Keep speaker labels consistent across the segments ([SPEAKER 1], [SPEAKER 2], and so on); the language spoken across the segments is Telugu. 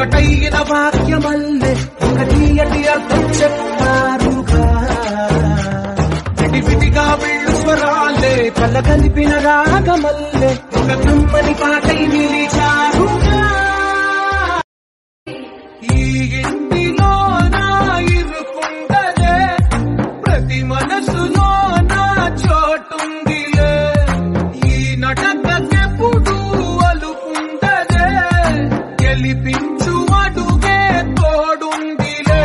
[SPEAKER 1] ఒకటైన వాక్యమల్లే ఒక తీయటి అర్థం చెప్పారుగా విడివిడిగా వెళ్ళు స్వరాలే కలగలిపిన రాగమల్లే ఒక కమ్మని పాటై నిలిచారుగా ఈ ఇంటిలో నా ఇరుకుండలే ప్రతి మనసులో నా చోటుందిలే ఈ నటకెప్పుడు అలుకుండలే గెలిపించు అడుగే తోడుందిలే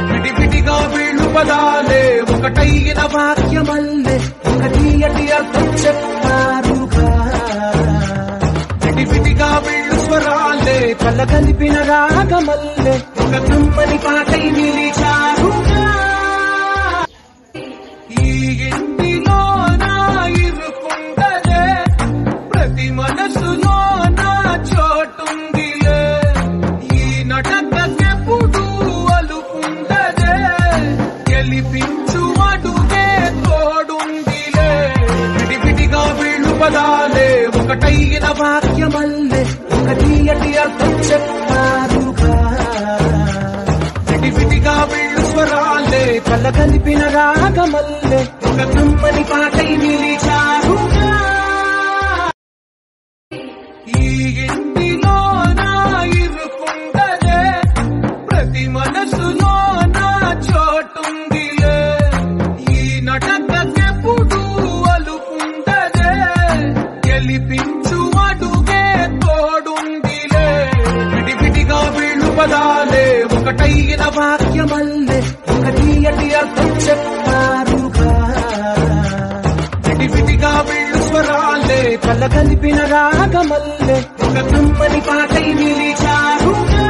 [SPEAKER 1] విడివిడిగా వీళ్ళు పదాలే ఒకటైన వాక్యమల్లే ఒక తీయటి అర్థం చెప్పారుగా విడివిడిగా వీళ్ళు స్వరాలే కలగలిపిన రాగమల్లే ఒక కమ్మని పాటై నిలిచారుగా ఈ ఇంటిలో నా ఇరుకుండలే ప్రతి మనసులో నా చోటుందిలే ఈ నటకెప్పుడు అలుకుండలే గెలిపించు అడుగే తోడుందిలే విడివిడిగా వీళ్ళు పదాలే ఒకటైన వాక్యమల్లే ఒక తీయటి అర్థం చెప్పారుగా విడివిడిగా వీళ్ళు స్వరాలే కలగలిపిన రాగమల్లే ఒక కమ్మని పాటై నిలిచారుగా ఈ ఇంటిలో నా ఇరుకుండలే ప్రతి మనసులో నా చోటుందిలే ఈ నటకెప్పుడు అలుకుండలే గెలిపించు అడుగే తోడుందిలే విడివిడిగా వీళ్ళు పదాలే ఒకటైన వాక్యమల్లే ఒక తీయటి అర్థం చెప్పారుగా విడివిడిగా వీళ్ళు స్వరాలే కలగలిపిన రాగమల్లే ఒక కమ్మని పాటై నిలిచారుగా